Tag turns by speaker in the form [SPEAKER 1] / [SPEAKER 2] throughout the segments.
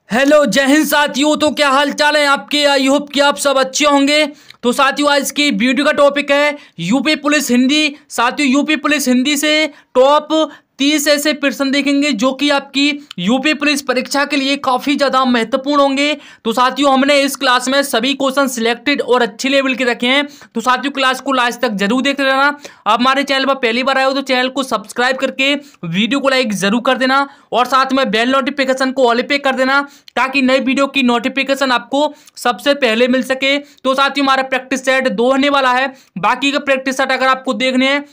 [SPEAKER 1] Hello जय हिंद साथियों। तो क्या हाल चाल है आपके। आई होप कि आप सब अच्छे होंगे। तो साथियों आज की वीडियो का टॉपिक है यूपी पुलिस हिंदी। साथियों यूपी पुलिस हिंदी से टॉप 30 ऐसे प्रश्न देखेंगे जो कि आपकी यूपी पुलिस परीक्षा के लिए काफ़ी ज़्यादा महत्वपूर्ण होंगे। तो साथियों हमने इस क्लास में सभी क्वेश्चन सिलेक्टेड और अच्छे लेवल के रखे हैं। तो साथियों क्लास को लास्ट तक जरूर देखते रहना। आप हमारे चैनल पर पहली बार आए हो तो चैनल को सब्सक्राइब करके वीडियो को लाइक जरूर कर देना और साथ में बेल नोटिफिकेशन को ऑल पे कर देना ताकि नई वीडियो की नोटिफिकेशन आपको सबसे पहले मिल सके। तो साथियों हमारा प्रैक्टिस सेट 2 होने वाला है। बाकी का प्रैक्टिस सेट अगर आपको देखने हैं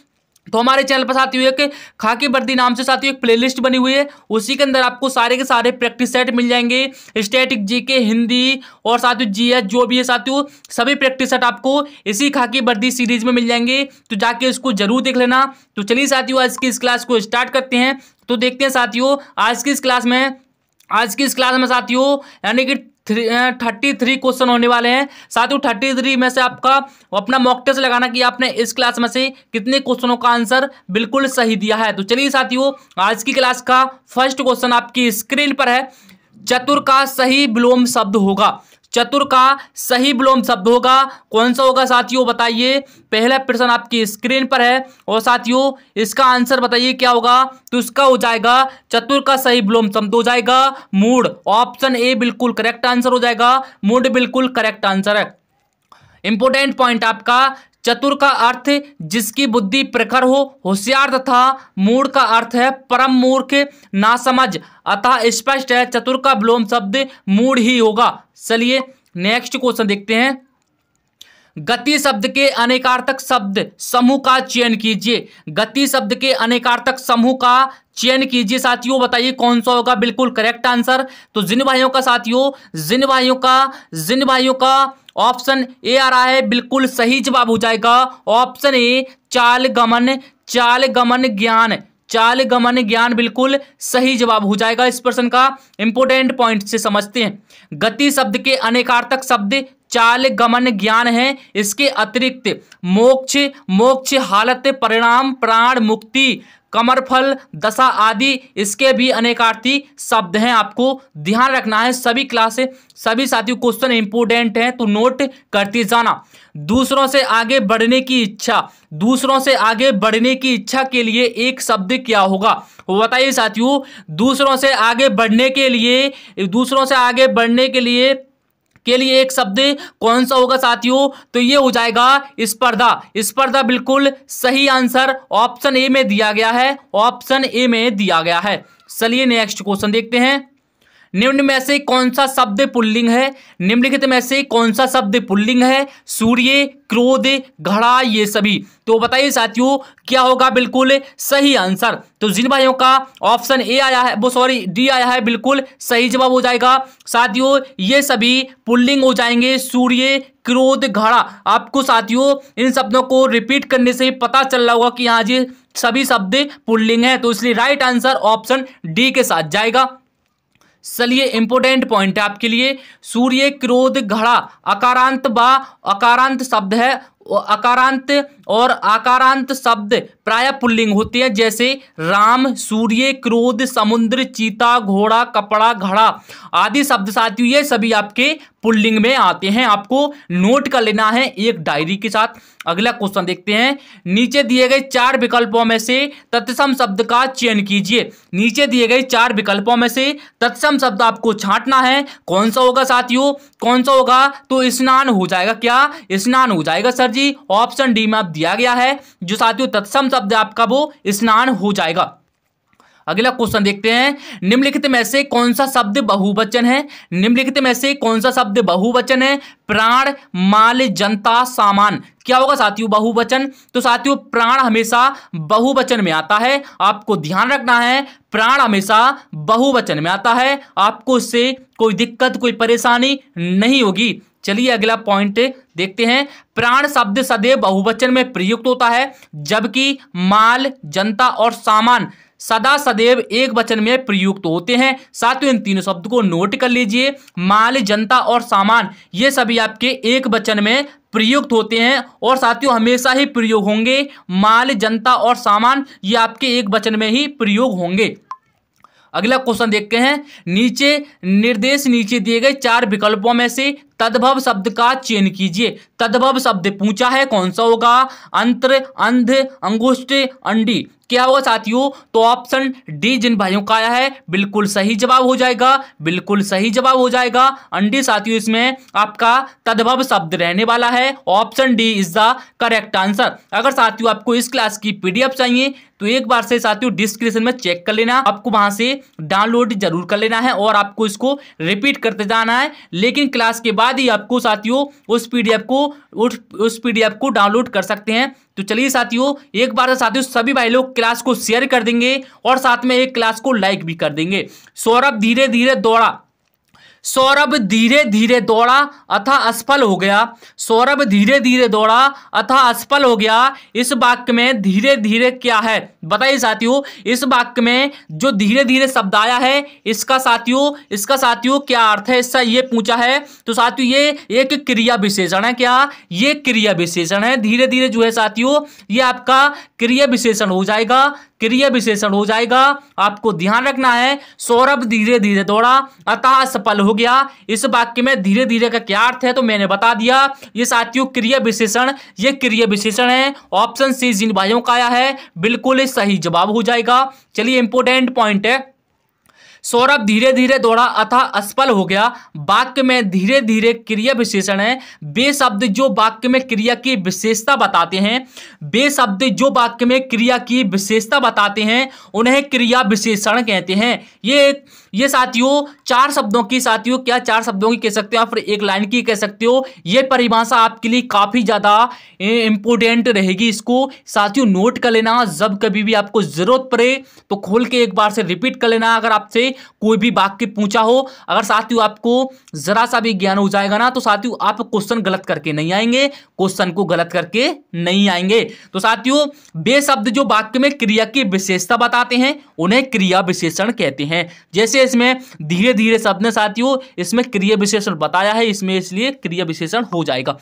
[SPEAKER 1] तो हमारे चैनल पर साथियों एक खाकी वर्दी नाम से साथियों एक प्लेलिस्ट बनी हुई है। उसी के अंदर आपको सारे के सारे प्रैक्टिस सेट मिल जाएंगे। स्टैटिक जीके हिंदी और साथियों जीएस जो भी है साथियों सभी प्रैक्टिस सेट आपको इसी खाकी वर्दी सीरीज में मिल जाएंगे। तो जाके इसको जरूर देख लेना। तो चलिए साथियों आज की इस क्लास को स्टार्ट करते हैं। तो देखते हैं साथियों आज की इस क्लास में साथियों यानी कि 33 क्वेश्चन होने वाले हैं। साथियों 33 में से आपका अपना मॉक टेस्ट लगाना कि आपने इस क्लास में से कितने क्वेश्चनों का आंसर बिल्कुल सही दिया है। तो चलिए साथियों आज की क्लास का फर्स्ट क्वेश्चन आपकी स्क्रीन पर है। चतुर का सही विलोम शब्द होगा। चतुर का सही विलोम शब्द होगा कौन सा होगा साथियों बताइए। पहला प्रश्न आपकी स्क्रीन पर है और साथियों इसका आंसर बताइए क्या होगा। तो इसका हो जाएगा चतुर का सही विलोम शब्द हो जाएगा मूढ़। ऑप्शन ए बिल्कुल करेक्ट आंसर हो जाएगा। मूढ़ बिल्कुल करेक्ट आंसर है। इंपोर्टेंट पॉइंट आपका चतुर का अर्थ जिसकी बुद्धि प्रखर हो होशियार तथा मूढ़ का अर्थ है परम मूर्ख नासमझ। अतः स्पष्ट है चतुर का विलोम शब्द मूढ़ ही होगा। चलिए नेक्स्ट क्वेश्चन देखते हैं। गति शब्द के अनेकार्थक शब्द समूह का चयन कीजिए। गति शब्द के अनेकार्थक समूह का चयन कीजिए साथियों बताइए कौन सा होगा बिल्कुल करेक्ट आंसर। तो जिन भाइयों का साथियों जिन भाइयों का ऑप्शन ए आ रहा है बिल्कुल सही जवाब हो जाएगा। ऑप्शन ए चाल गमन ज्ञान बिल्कुल सही जवाब हो जाएगा इस प्रश्न का। इंपोर्टेंट पॉइंट से समझते हैं। गति शब्द के अनेकार्थक शब्द चाल गमन ज्ञान है। इसके अतिरिक्त मोक्ष हालत परिणाम प्राण मुक्ति कमरफल दशा आदि इसके भी अनेकार्थी शब्द हैं। आपको ध्यान रखना है सभी सभी साथियों क्वेश्चन इंपोर्टेंट हैं तो नोट करते जाना। दूसरों से आगे बढ़ने की इच्छा के लिए एक शब्द क्या होगा वो बताइए साथियों। दूसरों से आगे बढ़ने के लिए एक शब्द कौन सा होगा साथियों। तो ये हो जाएगा स्पर्धा बिल्कुल सही आंसर ऑप्शन ए में दिया गया है। चलिए नेक्स्ट क्वेश्चन देखते हैं। निम्न में से कौन सा शब्द पुल्लिंग है। निम्नलिखित में से कौन सा शब्द पुल्लिंग है। सूर्य क्रोध घड़ा ये सभी। तो बताइए साथियों क्या होगा बिल्कुल सही आंसर। तो जिन भाइयों का ऑप्शन ए आया है डी आया है बिल्कुल सही जवाब हो जाएगा साथियों। ये सभी पुल्लिंग हो जाएंगे सूर्य क्रोध घड़ा। आपको साथियों इन शब्दों को रिपीट करने से पता चल रहा होगा कि हाँ जी सभी शब्द पुल्लिंग है। तो इसलिए राइट आंसर ऑप्शन डी के साथ जाएगा। चलिए इंपोर्टेंट पॉइंट है आपके लिए। सूर्य क्रोध घड़ा अकारांत शब्द है। अकारांत और आकारांत शब्द प्राय पुल्लिंग होते हैं जैसे राम सूर्य क्रोध समुद्र चीता घोड़ा कपड़ा घड़ा आदि शब्द साथियों ये सभी आपके पुल्लिंग में आते हैं। आपको नोट कर लेना है एक डायरी के साथ। अगला क्वेश्चन देखते हैं। नीचे दिए गए 4 विकल्पों में से तत्सम शब्द का चयन कीजिए। नीचे दिए गए 4 विकल्पों में से तत्सम शब्द आपको छांटना है। कौन सा होगा साथियों कौन सा होगा। तो स्नान हो जाएगा। क्या स्नान हो जाएगा सर जी। ऑप्शन डी में आप दिया गया है जो साथियों तत्सम शब्द आपका वो स्नान हो जाएगा। अगला क्वेश्चन देखते हैं। निम्नलिखित में से कौन सा शब्द बहुवचन है। प्राण माल जनता सामान क्या होगा साथियों बहुवचन। तो साथियों प्राण हमेशा बहुवचन में आता है। आपको ध्यान रखना है प्राण हमेशा बहुवचन में आता है। आपको इससे कोई दिक्कत कोई परेशानी नहीं होगी। चलिए अगला पॉइंट देखते हैं। प्राण शब्द सदैव बहुवचन में प्रयुक्त होता है जबकि माल जनता और सामान सदा सदैव एक वचन में प्रयुक्त होते हैं। साथियों इन तीनों शब्द को नोट कर लीजिए। माल जनता और सामान ये सभी आपके एक वचन में प्रयुक्त होते हैं और साथियों हमेशा ही प्रयोग होंगे। माल जनता और सामान ये आपके एक वचन में ही प्रयोग होंगे। अगला क्वेश्चन देखते हैं, नीचे निर्देश नीचे दिए गए 4 विकल्पों में से तद्भव शब्द का चयन कीजिए। तद्भव शब्द पूछा है, कौन सा होगा? अंतर, अंध, अंगुष्ठ, अंडी। क्या होगा साथियों? तो ऑप्शन डी जिन भाइयों का आया है बिल्कुल सही जवाब हो जाएगा, बिल्कुल सही जवाब हो जाएगा। अंडी साथियों इसमें आपका तद्भव शब्द रहने वाला है। Option D is the correct answer. अगर साथियों आपको इस क्लास की पीडीएफ चाहिए तो एक बार से साथियों डिस्क्रिप्शन में चेक कर लेना, आपको वहां से डाउनलोड जरूर कर लेना है और आपको इसको रिपीट करते जाना है। लेकिन क्लास के बाद ही आपको साथियों उस पीडीएफ को डाउनलोड कर सकते हैं। तो चलिए साथियों एक बार साथियों सभी भाई लोग क्लास को शेयर कर देंगे और साथ में एक क्लास को लाइक भी कर देंगे। सौरभ धीरे धीरे दौड़ा, सौरभ धीरे धीरे दौड़ा अथा असफल हो गया। सौरभ धीरे धीरे दौड़ा अथा असफल हो गया। इस वाक्य में धीरे धीरे क्या है बताइए साथियों? इस वाक्य में जो धीरे धीरे शब्द आया है इसका साथियों क्या अर्थ है? इसका ये पूछा है। तो साथियों ये एक क्रिया विशेषण है। क्या? ये क्रिया विशेषण है। धीरे धीरे जो है साथियों ये आपका क्रिया विशेषण हो जाएगा, क्रिया विशेषण हो जाएगा। आपको ध्यान रखना है, सौरभ धीरे धीरे दौड़ा अतः असफल हो गया। इस वाक्य में धीरे धीरे का क्या अर्थ है तो मैंने बता दिया। ये साथियों क्रिया विशेषण, ये क्रिया विशेषण है। ऑप्शन सी जिन भाइयों का आया है बिल्कुल सही जवाब हो जाएगा। चलिए इंपोर्टेंट पॉइंट है, सौरभ धीरे धीरे दौड़ा अथा असफल हो गया। वाक्य में धीरे धीरे क्रिया विशेषण है। वे शब्द जो वाक्य में क्रिया की विशेषता बताते हैं, वे शब्द जो वाक्य में क्रिया की विशेषता बताते हैं उन्हें क्रिया विशेषण कहते हैं। ये साथियों 4 शब्दों की साथियों क्या 4 शब्दों की कह सकते हो या फिर एक लाइन की कह सकते हो। ये परिभाषा आपके लिए काफी ज्यादा इंपोर्टेंट रहेगी। इसको साथियों नोट कर लेना, जब कभी भी आपको जरूरत पड़े तो खोल के एक बार से रिपीट कर लेना। अगर आपसे कोई भी वाक्य पूछा हो, अगर साथियों आपको जरा सा भी ज्ञान हो जाएगा ना तो साथियों आप क्वेश्चन गलत करके नहीं आएंगे, क्वेश्चन को गलत करके नहीं आएंगे। तो साथियों वे शब्द जो वाक्य में क्रिया की विशेषता बताते हैं उन्हें क्रिया विशेषण कहते हैं। जैसे इसमें धीरे धीरे शब्द ने साथियों इसमें क्रिया विशेषण बताया है, इसमें इसलिए क्रिया विशेषण हो जाएगा।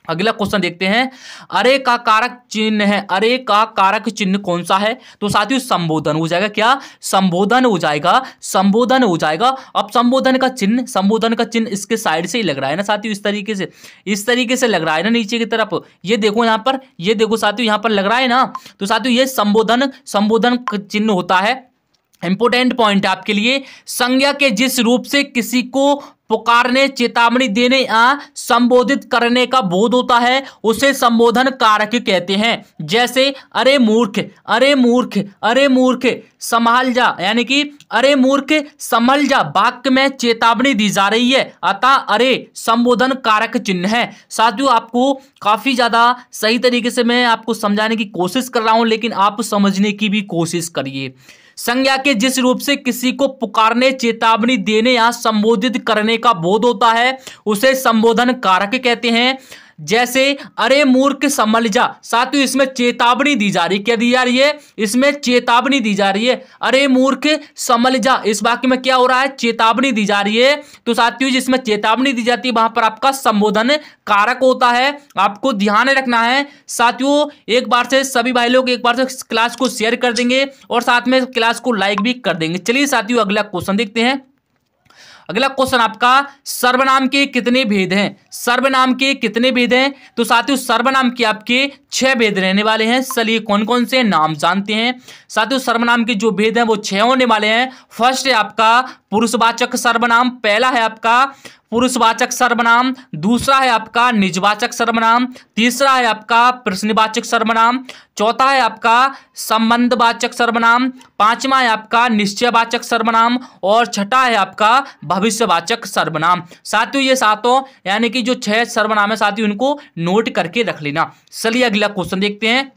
[SPEAKER 1] अगला क्वेश्चन देखते हैं, अरे का कारक चिन्ह है, अरे का कारक चिन्ह कौन सा है? तो साथियों संबोधन हो जाएगा। क्या? संबोधन हो जाएगा, संबोधन हो जाएगा। अब संबोधन का चिन्ह इसके साइड से ही लग रहा है ना साथियों, इस तरीके से लग रहा है ना नीचे की तरफ। ये देखो यहाँ पर, ये देखो साथियों यहाँ पर लग रहा है ना। तो साथियों ये संबोधन चिन्ह होता है। इंपोर्टेंट पॉइंट आपके लिए, संज्ञा के जिस रूप से किसी को पुकारने, चेतावनी देने या संबोधित करने का बोध होता है उसे संबोधन कारक कहते हैं। जैसे अरे मूर्ख, अरे मूर्ख, अरे मूर्ख संभल जा, यानी कि अरे मूर्ख संभल जा वाक्य में चेतावनी दी जा रही है, अतः अरे संबोधन कारक चिन्ह है। साथियों आपको काफी ज्यादा सही तरीके से मैं आपको समझाने की कोशिश कर रहा हूं, लेकिन आप समझने की भी कोशिश करिए। संज्ञा के जिस रूप से किसी को पुकारने, चेतावनी देने या संबोधित करने का बोध होता है उसे संबोधन कारक कहते हैं। जैसे अरे मूर्ख संभल जा, साथियों इसमें चेतावनी दी जा रही, क्या दी जा रही है? इसमें चेतावनी दी जा रही है। अरे मूर्ख संभल जा, इस वाक्य में क्या हो रहा है? चेतावनी दी जा रही है। तो साथियों जिसमें चेतावनी दी जाती है वहां पर आपका संबोधन कारक होता है, आपको ध्यान रखना है। साथियों एक बार से सभी भाई लोग एक बार से क्लास को शेयर कर देंगे और साथ में क्लास को लाइक भी कर देंगे। चलिए साथियों अगला क्वेश्चन देखते हैं। अगला क्वेश्चन आपका, सर्वनाम के कितने भेद हैं? सर्वनाम के कितने भेद हैं? तो साथियों सर्वनाम के आपके 6 भेद रहने वाले हैं। चलिए कौन कौन से नाम जानते हैं। साथियों सर्वनाम के जो भेद हैं वो 6 होने वाले हैं। फर्स्ट है आपका पुरुषवाचक सर्वनाम, पहला है आपका पुरुषवाचक सर्वनाम, दूसरा है आपका निजवाचक सर्वनाम, तीसरा है आपका प्रश्नवाचक सर्वनाम, चौथा है आपका संबंधवाचक सर्वनाम, पांचवा है आपका निश्चयवाचक सर्वनाम और छठा है आपका भविष्यवाचक सर्वनाम। साथियों ये सातों यानी कि जो 6 सर्वनाम है साथियों इनको नोट करके रख लेना। चलिए अगला क्वेश्चन देखते हैं,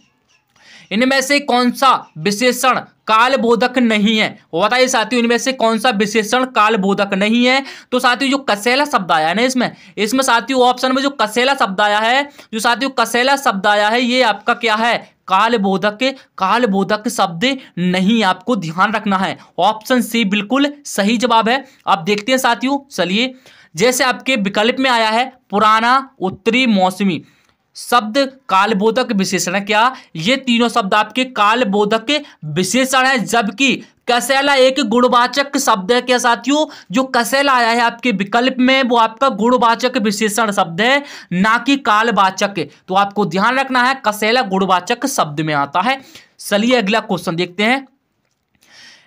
[SPEAKER 1] इनमें से कौन सा विशेषण कालबोधक नहीं है? वो बताइए साथियों इनमें से कौन सा विशेषण कालबोधक नहीं है? तो साथियों जो कसेला शब्द आया है ना इसमें साथियों ऑप्शन में जो कसेला शब्द आया है, जो साथियों कसेला शब्द आया है ये आपका क्या है? कालबोधक शब्द नहीं, आपको ध्यान रखना है। ऑप्शन सी बिल्कुल सही जवाब है। आप देखते हैं साथियों, चलिए जैसे आपके विकल्प में आया है पुराना, उत्तरी, मौसमी। शब्द कालबोधक विशेषण है। क्या ये तीनों शब्द आपके कालबोधक विशेषण है, जबकि कसैला एक गुणवाचक शब्द है। क्या साथियों, जो कसैला आया है आपके विकल्प में वो आपका गुणवाचक विशेषण शब्द है, ना कि कालवाचक। तो आपको ध्यान रखना है कसैला गुणवाचक शब्द में आता है। चलिए अगला क्वेश्चन देखते हैं।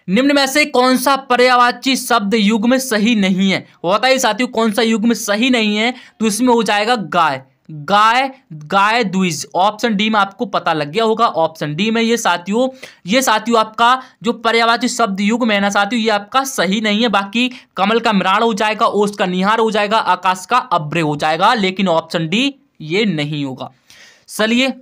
[SPEAKER 1] निम्न में से कौन सा पर्यायवाची शब्द युग्म सही नहीं है? बताइए साथियों कौन सा युग्म सही नहीं है? तो इसमें हो जाएगा गाय, गाय, गाय द्विज। ऑप्शन डी में आपको पता लग गया होगा। ऑप्शन डी में ये साथियों आपका जो पर्यायवाची शब्द युग्म है ना साथियों, ये आपका सही नहीं है। बाकी कमल का मृणाल हो जाएगा, ओस का निहार हो जाएगा, आकाश का अभ्र हो जाएगा, लेकिन ऑप्शन डी ये नहीं होगा। चलिए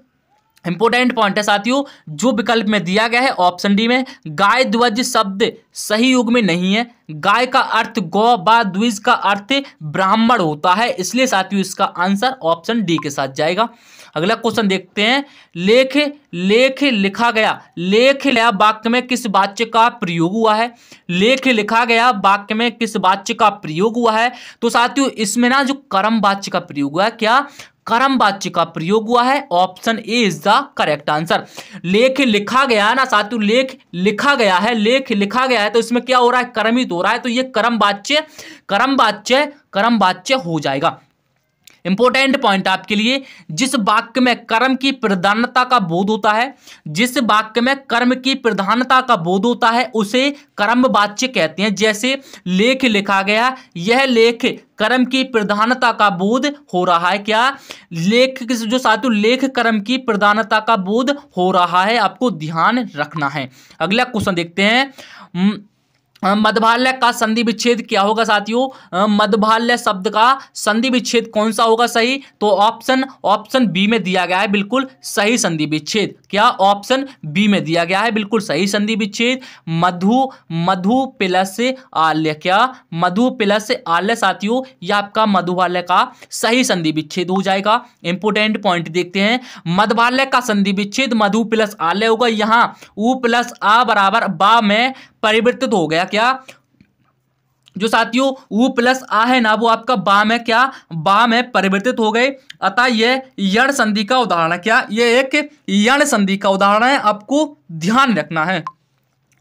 [SPEAKER 1] इंपोर्टेंट पॉइंट है साथियों, जो विकल्प में दिया गया है ऑप्शन डी में गाय ध्वज शब्द सही युग में नहीं है। गाय का अर्थ गौ व द्विज का अर्थ ब्राह्मण होता है, इसलिए साथियों इसका आंसर ऑप्शन डी के साथ जाएगा। अगला क्वेश्चन देखते हैं। लेख लिखा गया, लेख लिया वाक्य में किस वाच्य का प्रयोग हुआ है? लेख लिखा गया वाक्य में किस वाच्य का प्रयोग हुआ है? तो साथियों इसमें ना जो कर्म वाच्य का प्रयोग हुआ है, क्या कर्म वाच्य का प्रयोग हुआ है। Option A is the correct answer. लेख लिखा गया ना साथियों, लेख लिखा गया है, लेख लिखा गया है, तो इसमें क्या हो रहा है? कर्मित हो रहा है, तो ये कर्म वाच्य हो जाएगा। इंपोर्टेंट पॉइंट आपके लिए, जिस वाक्य में कर्म की प्रधानता का बोध होता है, जिस वाक्य में कर्म की प्रधानता का बोध होता है उसे कर्म वाच्य कहते हैं। जैसे लेख लिखा गया, यह लेख कर्म की प्रधानता का बोध हो रहा है। क्या लेख जो साथियों लेख कर्म की प्रधानता का बोध हो रहा है, आपको ध्यान रखना है। अगला क्वेश्चन देखते हैं। मध्यभाल्य का संधि विच्छेद क्या होगा साथियों? मध्यभाल्य शब्द का संधि विच्छेद कौन सा होगा सही? तो ऑप्शन बी में दिया गया है बिल्कुल सही संधि विच्छेद। क्या ऑप्शन बी में दिया गया है बिल्कुल सही संधि विच्छेद, मधु प्लस आल्य। क्या मधु प्लस आल्य साथियों, यह आपका मधुभाल्य का सही संधि विच्छेद हो जाएगा। इंपोर्टेंट पॉइंट देखते हैं। मध्यभाल्य का संधि विच्छेद मधु प्लस आल्य होगा। यहाँ उ प्लस आ बराबर बा में परिवर्तित हो गया। क्या जो साथियों उ प्लस आ है ना, वो आपका बा में क्या बा में परिवर्तित हो गए, अतः यह यण संधि का उदाहरण है। क्या ये एक यण संधि का उदाहरण है, आपको ध्यान रखना है।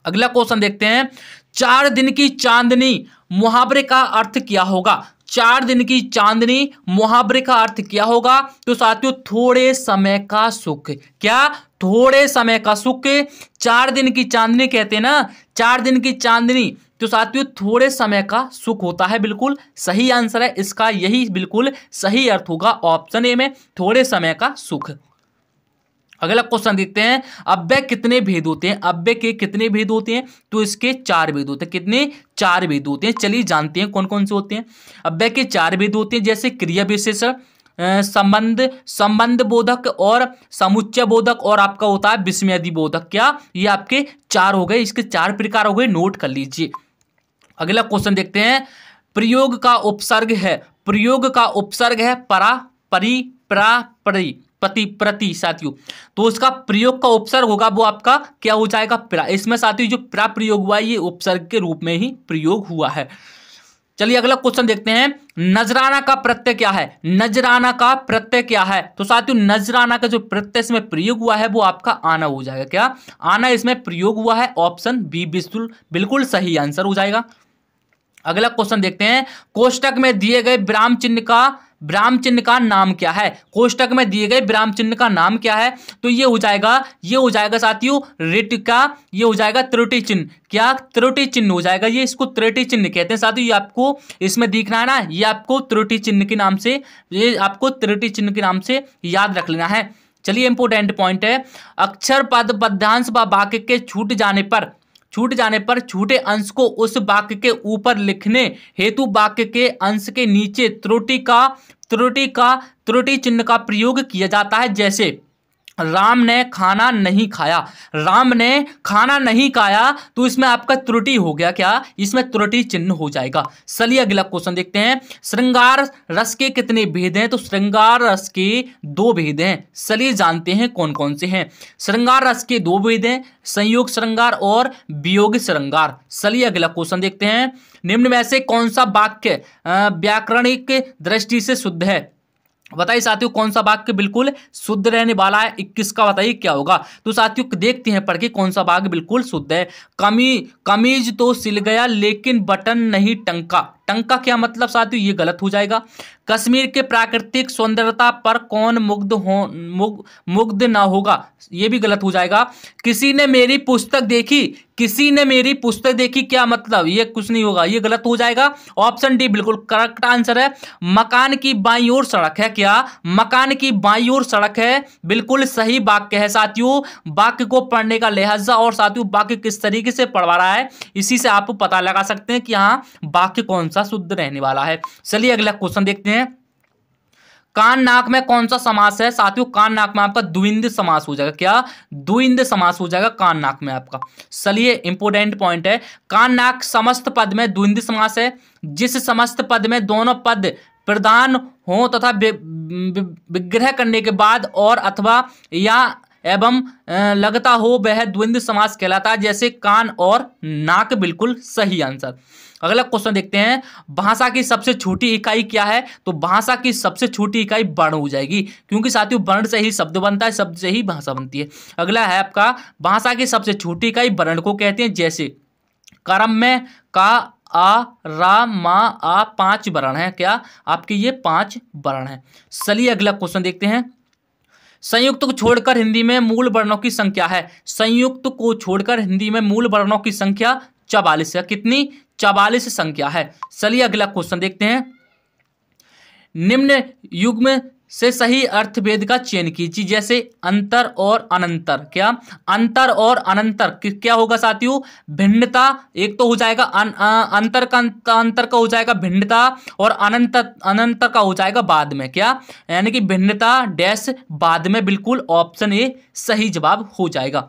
[SPEAKER 1] अगला क्वेश्चन देखते हैं। 4 दिन की चांदनी मुहावरे का अर्थ क्या होगा? 4 दिन की चांदनी मुहावरे का अर्थ क्या होगा? तो साथियों थोड़े समय का सुख। क्या थोड़े समय का सुख 4 दिन की चांदनी कहते हैं ना, 4 दिन की चांदनी, तो साथियों थोड़े समय का सुख होता है। बिल्कुल सही आंसर है इसका, यही बिल्कुल सही अर्थ होगा ऑप्शन ए में, थोड़े समय का सुख। अगला क्वेश्चन देखते हैं। अव्यय कितने भेद होते हैं? अव्यय के कितने भेद होते हैं? तो इसके 4 भेद होते हैं। कितने? 4 भेद होते हैं। चलिए जानते हैं कौन कौन से होते हैं। अव्यय के 4 भेद होते हैं, जैसे क्रिया विशेषण, संबंध बोधक और समुच्चय बोधक, और आपका होता है विस्मयादि बोधक। क्या ये आपके 4 हो गए, इसके 4 प्रकार हो गए, नोट कर लीजिए। अगला क्वेश्चन देखते हैं। प्रयोग का उपसर्ग है, प्रयोग का उपसर्ग है परा, परि, प्रा, परि, पति, प्रति साथियों, तो उसका प्रयोग का उपसर्ग होगा वो आपका क्या हो जाएगा? प्रा। इसमें साथियों जो प्रा प्रयोग हुआ है ये उपसर्ग के रूप में ही प्रयोग हुआ है। चलिए अगला क्वेश्चन देखते हैं। नजराना का प्रत्यय क्या है? नजराना का प्रत्यय क्या है? तो साथियों नजराना का जो प्रत्यय इसमें प्रयोग हुआ है वो आपका आना हो जाएगा। क्या आना इसमें प्रयोग हुआ है? ऑप्शन बी बिल्कुल सही आंसर हो जाएगा। अगला क्वेश्चन देखते हैं। कोष्टक में दिए गए विराम चिन्ह का नाम क्या है? कोष्टक में दिए गए विराम चिन्ह का नाम क्या है? तो ये हो जाएगा साथियों रेटिका, ये हो जाएगा त्रुटि चिन्ह। क्या त्रुटि चिन्ह हो जाएगा, ये इसको त्रुटि चिन्ह कहते हैं साथियों। ये आपको इसमें दिखना है ना, ये आपको त्रुटि चिन्ह के नाम से, ये आपको त्रुटि चिन्ह के नाम से याद रख लेना है। चलिए इंपोर्टेंट पॉइंट है। अक्षर पद पद्यांश व वाक्य के छूट जाने पर छूटे अंश को उस वाक्य के ऊपर लिखने हेतु वाक्य के अंश के नीचे त्रुटि चिन्ह का प्रयोग किया जाता है। जैसे राम ने खाना नहीं खाया, राम ने खाना नहीं खाया, तो इसमें आपका त्रुटि हो गया। क्या इसमें त्रुटि चिन्ह हो जाएगा। चलिए अगला क्वेश्चन देखते हैं। श्रृंगार रस के कितने भेद हैं? तो श्रृंगार रस के 2 भेद हैं। चलिए जानते हैं कौन कौन से हैं। श्रृंगार रस के 2 भेद हैं, संयोग श्रृंगार और वियोग श्रृंगार। चलिए अगला क्वेश्चन देखते हैं। निम्न में से कौन सा वाक्य व्याकरणिक दृष्टि से शुद्ध है? बताइए साथियों कौन सा वाक्य बिल्कुल शुद्ध रहने वाला है। 21 का बताइए क्या होगा। तो साथियों देखते हैं पढ़ के कौन सा वाक्य बिल्कुल शुद्ध है। कमीज तो सिल गया लेकिन बटन नहीं टंका। टंका क्या मतलब साथियों, ये गलत हो जाएगा। कश्मीर के प्राकृतिक सौंदर्यता पर कौन मुग्ध ना होगा, ये भी गलत हो जाएगा। किसी ने मेरी पुस्तक देखी, किसी ने मेरी पुस्तक देखी क्या मतलब, ये कुछ नहीं होगा, ये गलत हो जाएगा। ऑप्शन डी बिल्कुल करेक्ट आंसर है। मकान की बाईं ओर सड़क है, क्या मकान की बाईं ओर सड़क है, बिल्कुल सही वाक्य है साथियों। वाक्य को पढ़ने का लहजा और साथियों वाक्य किस तरीके से पढ़वा रहा है, इसी से आप पता लगा सकते हैं कि यहाँ वाक्य कौन सा शुद्ध रहने वाला है। चलिए अगला क्वेश्चन देखते हैं। कान नाक में कौन सा समास है साथियों, कान नाक में आपका द्विंद समास हो जाएगा। क्या द्विंद समास हो जाएगा कान नाक में आपका। चलिए इंपोर्टेंट पॉइंट है, कान नाक समस्त पद में द्विंद समास है। जिस समस्त पद में दोनों पद प्रधान हो तथा विग्रह करने के बाद और अथवा या एवं लगता हो वह द्विंद समास कहलाता है, जैसे कान और नाक, बिल्कुल सही आंसर। अगला क्वेश्चन देखते हैं, भाषा की सबसे छोटी इकाई क्या है। तो भाषा की सबसे छोटी इकाई वर्ण हो जाएगी, क्योंकि साथियों वर्ण से ही शब्द बनता है, शब्द से ही भाषा बनती है। अगला है आपका, भाषा की सबसे छोटी इकाई वर्ण को कहते हैं। जैसे क्रम में का, आ, रा, मा, आ 5 वर्ण है, क्या आपके ये 5 वर्ण है। चलिए अगला क्वेश्चन देखते हैं, संयुक्त को छोड़कर हिंदी में मूल वर्णों की संख्या है। संयुक्त को छोड़कर हिंदी में मूल वर्णों की संख्या 44 है। कितनी, 44 संख्या है। चलिए अगला क्वेश्चन देखते हैं, निम्न युग्म से सही अर्थभेद का चयन कीजिए। जैसे अंतर और अनंतर, क्या अंतर और अनंतर क्या होगा साथियों, भिन्नता एक तो हो जाएगा, अंतर का हो जाएगा भिन्नता, और अनंतर का हो जाएगा बाद में, क्या यानी कि भिन्नता डैश बाद में, बिल्कुल ऑप्शन ए सही जवाब हो जाएगा।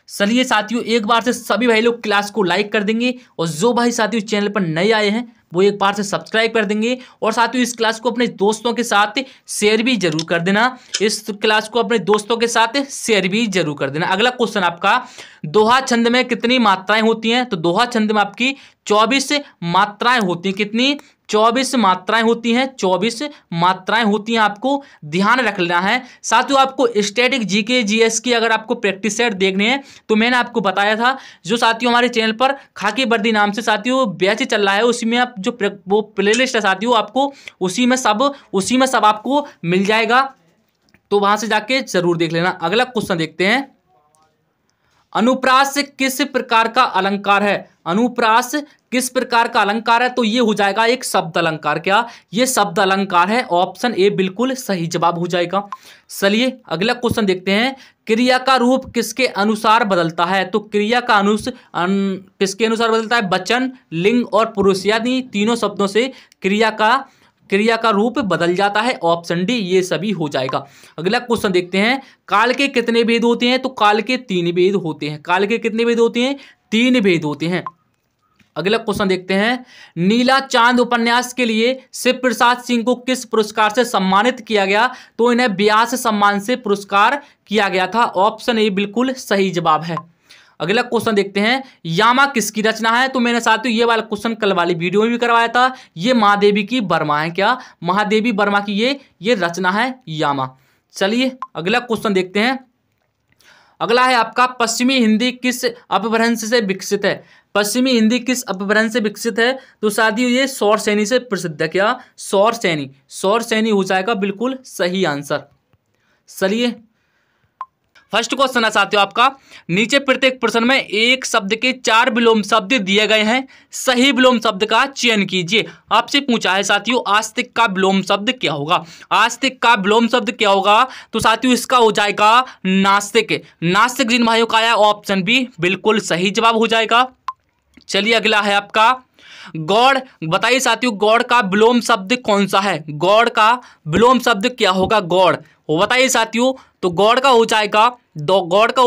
[SPEAKER 1] चलिए साथियों एक बार से सभी भाई लोग क्लास को लाइक कर देंगे, और जो भाई साथियों चैनल पर नए आए हैं वो एक बार से सब्सक्राइब कर देंगे, और साथियों इस क्लास को अपने दोस्तों के साथ शेयर भी जरूर कर देना। इस क्लास को अपने दोस्तों के साथ शेयर भी जरूर कर देना। अगला क्वेश्चन आपका, दोहा छंद में कितनी मात्राएं होती हैं। तो दोहा छंद में आपकी 24 मात्राएं होती हैं। कितनी, 24 मात्राएं होती हैं, 24 मात्राएं होती हैं, आपको ध्यान रख लेना है। साथियों आपको स्टैटिक जीके जीएस की अगर आपको प्रैक्टिस सेट देखने हैं तो मैंने आपको बताया था, जो साथियों हमारे चैनल पर खाकी वर्दी नाम से साथियों बैच चल रहा है, उसी में आप जो वो प्लेलिस्ट है साथियों, आपको उसी में सब आपको मिल जाएगा, तो वहां से जाके जरूर देख लेना। अगला क्वेश्चन देखते हैं, अनुप्रास किस प्रकार का अलंकार है। अनुप्रास किस प्रकार का अलंकार है, तो ये हो जाएगा एक शब्द अलंकार। क्या ये शब्द अलंकार है, ऑप्शन ए बिल्कुल सही जवाब हो जाएगा। चलिए अगला क्वेश्चन देखते हैं, क्रिया का रूप किसके अनुसार बदलता है। तो क्रिया का किसके अनुसार बदलता है, वचन, लिंग और पुरुष, यानी तीनों शब्दों से क्रिया का रूप बदल जाता है, ऑप्शन डी ये सभी हो जाएगा। अगला क्वेश्चन देखते हैं, काल के कितने भेद होते हैं। तो काल के 3 भेद होते हैं। काल के कितने भेद होते हैं, 3 भेद होते हैं। अगला क्वेश्चन देखते हैं, नीला चांद उपन्यास के लिए शिव प्रसाद सिंह को किस पुरस्कार से सम्मानित किया गया। तो इन्हें व्यास सम्मान से पुरस्कार किया गया था, ऑप्शन ए बिल्कुल सही जवाब है। अगला क्वेश्चन देखते हैं, यामा किसकी रचना है। तो मैंने साथियों ये वाला क्वेश्चन कल वाली वीडियो में भी करवाया था, ये महादेवी की वर्मा है। क्या महादेवी वर्मा की ये रचना है यामा। चलिए अगला क्वेश्चन देखते हैं, अगला है आपका, पश्चिमी हिंदी किस अपभ्रंश से विकसित है। पश्चिमी हिंदी किस अपभ्रंश से विकसित है। तो साथियों ये शौरसेनी से प्रसिद्ध है। क्या शौरसेनी हो जाएगा बिल्कुल सही आंसर। चलिए फर्स्ट क्वेश्चन है साथियों आपका, नीचे प्रत्येक प्रश्न में एक शब्द के 4 विलोम शब्द दिए गए हैं, सही विलोम शब्द का चयन कीजिए। आपसे पूछा है साथियों आस्तिक का विलोम शब्द क्या होगा। आस्तिक का विलोम शब्द क्या होगा। तो साथियों इसका हो जाएगा नास्तिक। नास्तिक जिन भाइयों का आया ऑप्शन बी बिल्कुल सही जवाब हो जाएगा। चलिए अगला है आपका, गौड़। बताइए साथियों गौड़ का विलोम शब्द कौन सा है। गौड़ का विलोम शब्द क्या होगा, गौड़ वो बताइए साथियों। तो गौड़ का हो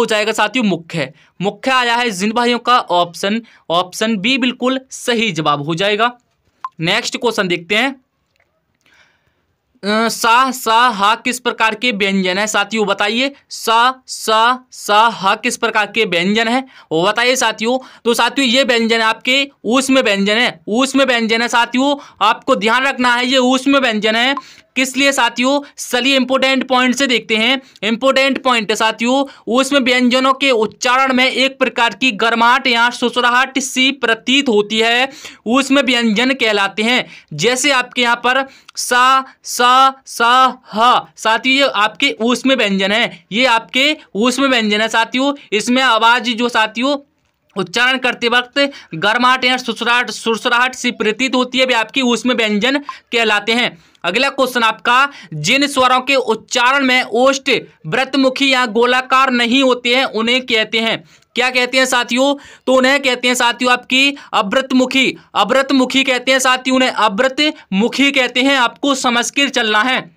[SPEAKER 1] जाएगा साथियों मुख्य आया है जिन भाइयों का, ऑप्शन बी बिल्कुल सही जवाब हो जाएगा। नेक्स्ट क्वेश्चन देखते हैं, सा हा किस प्रकार के व्यंजन है। साथियों बताइए सा हा किस प्रकार के व्यंजन है, वो बताइए साथियों। तो साथियों ये व्यंजन आपके ऊष्म व्यंजन है। साथियों आपको ध्यान रखना है, ये ऊष्म व्यंजन है। किस लिए साथियों? चलिए इंपोर्टेंट पॉइंट से देखते हैं। इंपोर्टेंट पॉइंट है साथियों, उसमें व्यंजनों के उच्चारण में एक प्रकार की गर्माहट या सुसराहट सी प्रतीत होती है, उसमें व्यंजन कहलाते हैं। जैसे आपके यहाँ पर सा ह साथियों, ये आपके उसमें व्यंजन है, ये आपके उसमें व्यंजन है साथियों। इसमें आवाज जो साथियों उच्चारण करते वक्त गर्माहट या सुरसराहट सी प्रतीत होती है, वे आपकी उसमें व्यंजन कहलाते हैं। अगला क्वेश्चन आपका, जिन स्वरों के उच्चारण में ओष्ठ वृत्तमुखी या गोलाकार नहीं होते हैं उन्हें कहते हैं, क्या कहते हैं साथियों? तो उन्हें कहते हैं साथियों आपकी अवृतमुखी। अवृतमुखी कहते हैं साथियों, उन्हें अवृतमुखी कहते हैं। आपको समझ कर चलना है।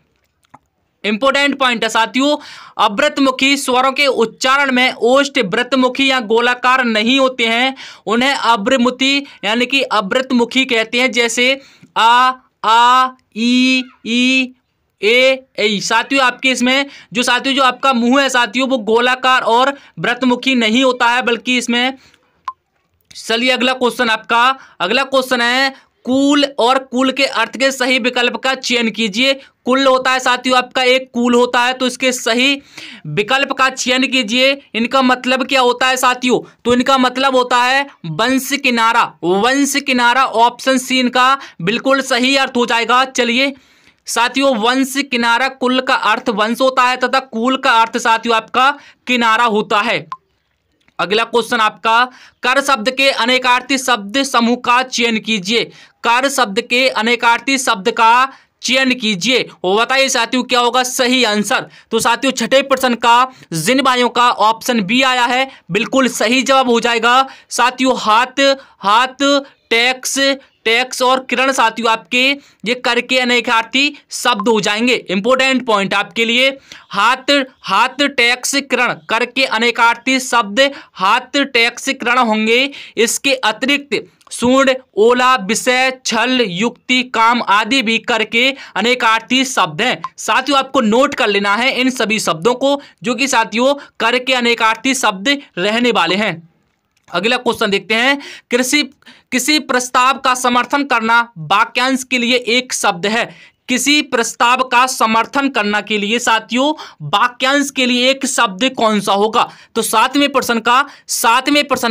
[SPEAKER 1] इंपोर्टेंट पॉइंट है साथियों, अवृतमुखी स्वरों के उच्चारण में ओष्ठ वृत्तमुखी या गोलाकार नहीं होते हैं, उन्हें अवृमुति यानी कि अवृतमुखी कहते हैं। जैसे आ ई ए साथियों, आपके इसमें जो साथियों जो आपका मुंह है साथियों, वो गोलाकार और वृत्तमुखी नहीं होता है, बल्कि इसमें। चलिए अगला क्वेश्चन आपका, अगला क्वेश्चन है, कूल और कुल के अर्थ के सही विकल्प का चयन कीजिए। कुल होता है साथियों आपका, एक कूल होता है, तो इसके सही विकल्प का चयन कीजिए। इनका मतलब क्या होता है साथियों? तो इनका मतलब होता है वंश किनारा। वंश किनारा ऑप्शन सी इनका बिल्कुल सही अर्थ हो जाएगा। चलिए साथियों, वंश किनारा, कुल का अर्थ वंश होता है तथा कुल का अर्थ साथियों आपका किनारा होता है। अगला क्वेश्चन आपका, कर शब्द के अनेकार्थी शब्द समूह का चयन कीजिए। कर शब्द के अनेकार्थी शब्द का चयन कीजिए और बताइए साथियों क्या होगा सही आंसर। तो साथियों छठे प्रश्न का जिन भाइयों का ऑप्शन बी आया है बिल्कुल सही जवाब हो जाएगा। साथियों हाथ टैक्स और किरण साथियों आपके ये कर के अनेकार्थी शब्द हो जाएंगे। इंपोर्टेंट पॉइंट आपके लिए, हाथ टैक्स किरण कर के अनेकार्थी शब्द हाथ टैक्स किरण होंगे। इसके अतिरिक्त सूंड, ओला, विषय, छल, युक्ति, काम आदि भी करके अनेकार्थी शब्द हैं। साथियों आपको नोट कर लेना है इन सभी शब्दों को, जो कि साथियों करके अनेकार्थी शब्द रहने वाले हैं। अगला क्वेश्चन देखते हैं, किसी प्रस्ताव का समर्थन करना वाक्यांश के लिए एक शब्द है। किसी प्रस्ताव का समर्थन करना के लिए साथियों वाक्यांश के लिए एक शब्द कौन सा होगा? तो सातवें प्रश्न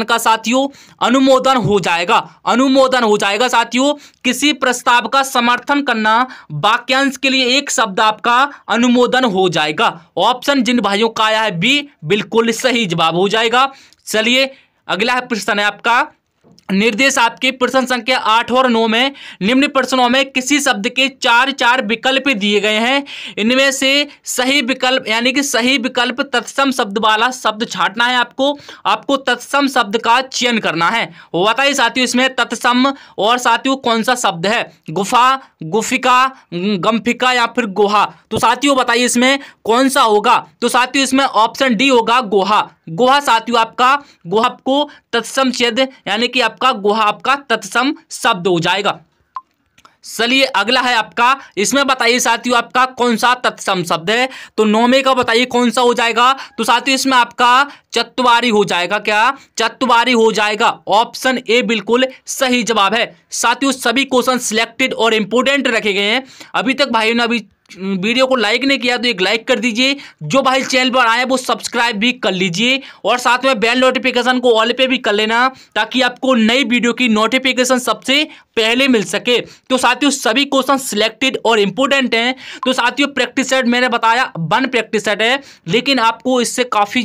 [SPEAKER 1] का साथियों अनुमोदन हो जाएगा। अनुमोदन हो जाएगा साथियों। किसी प्रस्ताव का समर्थन करना वाक्यांश के लिए एक शब्द आपका अनुमोदन हो जाएगा। ऑप्शन जिन भाइयों का आया है बी बिल्कुल सही जवाब हो जाएगा। चलिए अगला प्रश्न है आपका, निर्देश आपके प्रश्न संख्या 8 और 9 में निम्न प्रश्नों में किसी शब्द के चार विकल्प दिए गए हैं। इनमें से सही विकल्प यानी कि सही विकल्प तत्सम शब्द वाला शब्द छांटना है। आपको तत्सम शब्द का चयन करना है। बताइए साथियों इसमें तत्सम और साथियों कौन सा शब्द है? गुफा, गुफिका, गम्फिका या फिर गुहा। तो साथियों बताइए इसमें कौन सा होगा? तो साथियों इसमें ऑप्शन डी होगा गुहा। गुहा साथियों आपका गुहा आपको तत्सम छेद यानी कि आपका गुहा आपका तत्सम शब्द हो जाएगा। चलिए अगला है आपका, इसमें बताइए साथियों आपका कौन सा तत्सम शब्द है? तो 9वें का बताइए कौन सा हो जाएगा? तो साथियों इसमें आपका चत्वारी हो जाएगा। क्या? चत्वारी हो जाएगा। ऑप्शन ए बिल्कुल सही जवाब है। साथियों सभी क्वेश्चन सिलेक्टेड और इंपोर्टेंट रखे गए हैं। अभी तक भाइयों ने अभी वीडियो को लाइक नहीं किया तो एक लाइक कर दीजिए। जो भाई चैनल पर आए वो सब्सक्राइब भी कर लीजिए और साथ में बेल नोटिफिकेशन को ऑल पे भी कर लेना, ताकि आपको नई वीडियो की नोटिफिकेशन सबसे पहले मिल सके। तो साथियों सभी क्वेश्चन सिलेक्टेड और इंपोर्टेंट हैं। तो साथियों प्रैक्टिस सेट मैंने बताया 1 प्रैक्टिस सेट है, लेकिन आपको इससे काफ़ी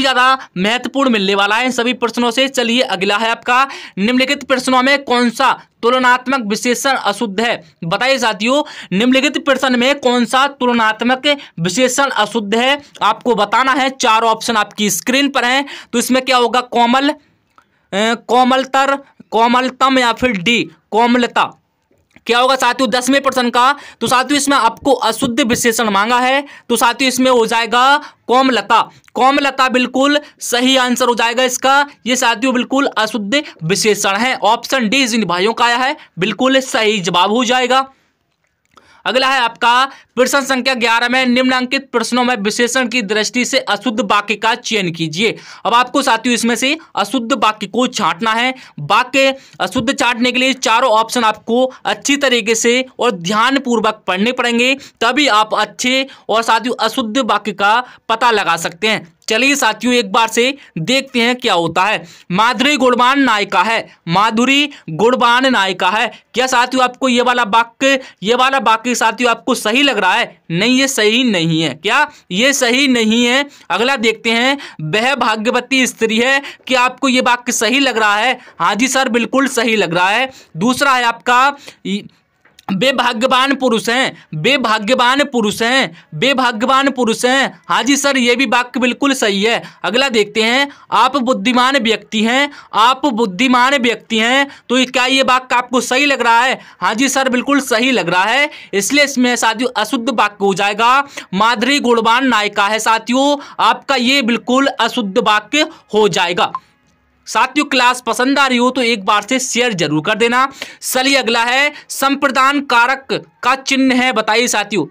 [SPEAKER 1] ज़्यादा महत्वपूर्ण मिलने वाला है इन सभी प्रश्नों से। चलिए अगला है आपका, निम्नलिखित प्रश्नों में कौन सा तुलनात्मक विशेषण अशुद्ध है? बताइए साथियों निम्नलिखित प्रश्न में कौन सा तुलनात्मक विशेषण अशुद्ध है? आपको बताना है। 4 ऑप्शन आपकी स्क्रीन पर हैं। तो इसमें क्या होगा? कोमल, कोमलतर, कोमलतम या फिर डी कोमलता। क्या होगा साथियों 10वें प्रश्न का? तो साथियों इसमें आपको अशुद्ध विशेषण मांगा है। तो साथियों इसमें हो जाएगा कोमलता। कोमलता बिल्कुल सही आंसर हो जाएगा इसका। ये साथियों बिल्कुल अशुद्ध विशेषण है। ऑप्शन डी जिन भाइयों का आया है बिल्कुल सही जवाब हो जाएगा। अगला है आपका प्रश्न संख्या 11 में निम्नलिखित प्रश्नों में विशेषण की दृष्टि से अशुद्ध वाक्य का चयन कीजिए। अब आपको साथियों इसमें से अशुद्ध वाक्य को छांटना है। वाक्य अशुद्ध छांटने के लिए चारों ऑप्शन आपको अच्छी तरीके से और ध्यानपूर्वक पढ़ने पड़ेंगे, तभी आप अच्छे और साथियों अशुद्ध वाक्य का पता लगा सकते हैं। चलिए साथियों एक बार से देखते हैं क्या होता है। माधुरी गुणवान नायिका है, माधुरी गुणवान नायिका है। क्या साथियों आपको ये वाला वाक्य साथियों आपको सही लग रहा है? नहीं, ये सही नहीं है। क्या ये सही नहीं है? अगला देखते हैं, वह भाग्यवती स्त्री है। क्या आपको ये वाक्य सही लग रहा है? हाँ जी सर, बिल्कुल सही लग रहा है। दूसरा है आपका वे भाग्यवान पुरुष हैं, वे भाग्यवान पुरुष हैं, वे भाग्यवान पुरुष हैं। हाँ जी सर, ये भी वाक्य बिल्कुल सही है। अगला देखते हैं, आप बुद्धिमान व्यक्ति हैं, आप बुद्धिमान व्यक्ति हैं। तो क्या ये वाक्य आपको सही लग रहा है? हाँ जी सर, बिल्कुल सही लग रहा है। इसलिए इसमें साथियों अशुद्ध वाक्य हो जाएगा। माधुरी गुणवान नायिका है साथियों, आपका ये बिल्कुल अशुद्ध वाक्य हो जाएगा। साथियों क्लास पसंद आ रही हो तो एक बार से शेयर जरूर कर देना। चलिए अगला है, संप्रदान कारक का चिन्ह है, बताइए साथियों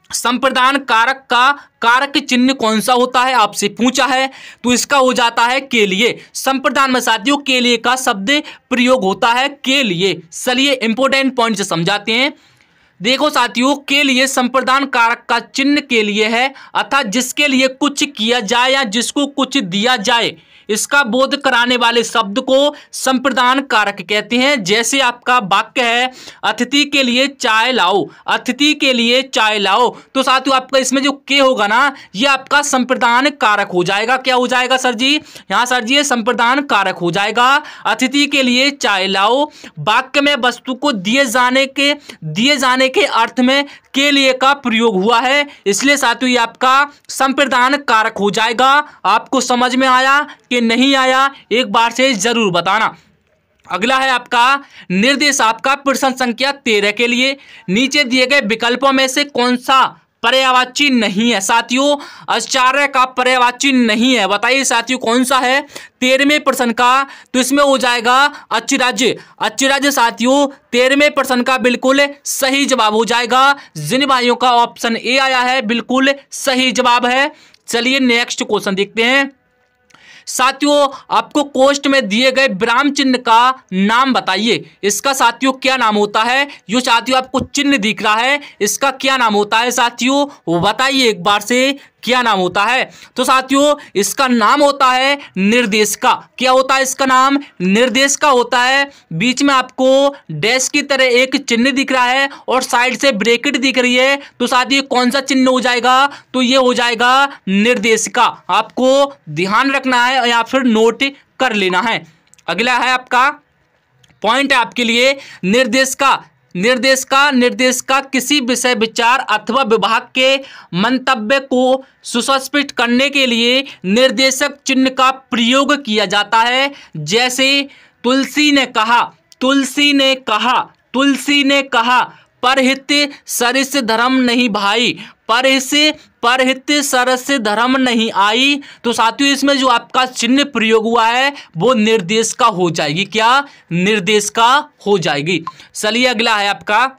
[SPEAKER 1] संप्रदान कारक का कारक चिन्ह कौन सा होता है, आपसे पूछा है। तो इसका हो जाता है के लिए। संप्रदान में साथियों के लिए का शब्द प्रयोग होता है, के लिए। चलिए इंपोर्टेंट पॉइंट से समझाते हैं। देखो साथियों, के लिए संप्रदान कारक का चिन्ह के लिए है, अर्थात जिसके लिए कुछ किया जाए या जिसको कुछ दिया जाए, इसका बोध कराने वाले शब्द को संप्रदान कारक कहते हैं। जैसे आपका वाक्य है, अतिथि के लिए चाय लाओ, अतिथि के लिए चाय लाओ। तो साथियों आपका इसमें जो के होगा ना, ये आपका संप्रदान कारक हो जाएगा। क्या हो जाएगा सर जी? यहाँ सर जी ये संप्रदान कारक हो जाएगा। अतिथि के लिए चाय लाओ वाक्य में वस्तु को दिए जाने के अर्थ में के लिए का प्रयोग हुआ है, इसलिए साथियों ये आपका संप्रदान कारक हो जाएगा। आपको समझ में आया कि नहीं आया, एक बार से जरूर बताना। अगला है आपका निर्देश, आपका प्रश्न संख्या 13 के लिए नीचे दिए गए विकल्पों में से कौन सा पर्यायवाची नहीं है? साथियों आचार्य का पर्यायवाची नहीं है, बताइए साथियों कौन सा है 13वें प्रश्न का? तो इसमें हो जाएगा अचिराज्य। अचिराज्य साथियों 13वें प्रश्न का बिल्कुल सही जवाब हो जाएगा। जिन भाइयों का ऑप्शन ए आया है बिल्कुल सही जवाब है। चलिए नेक्स्ट क्वेश्चन देखते हैं। साथियों आपको कोष्ठ में दिए गए विराम चिन्ह का नाम बताइए। इसका साथियों क्या नाम होता है? जो साथियों आपको चिन्ह दिख रहा है, इसका क्या नाम होता है साथियों? वो बताइए एक बार से क्या नाम होता है। तो साथियों इसका नाम होता है निर्देशिका। क्या होता है इसका नाम? निर्देशिका होता है। बीच में आपको डैश की तरह एक चिन्ह दिख रहा है और साइड से ब्रैकेट दिख रही है। तो साथियों कौन सा चिन्ह हो जाएगा? तो ये हो जाएगा निर्देशिका। आपको ध्यान रखना है या फिर नोट कर लेना है। अगला है आपका पॉइंट है आपके लिए निर्देशिका किसी विषय विचार अथवा विभाग के मंतव्य को सुस्पष्ट करने के लिए निर्देशक चिन्ह का प्रयोग किया जाता है। जैसे तुलसी ने कहा परहित सरस धर्म नहीं भाई, परहित सरस धर्म नहीं आई। तो साथियों इसमें जो आपका चिन्ह प्रयोग हुआ है वो निर्देशिका हो जाएगी। क्या? निर्देशिका हो जाएगी। चलिए अगला है आपका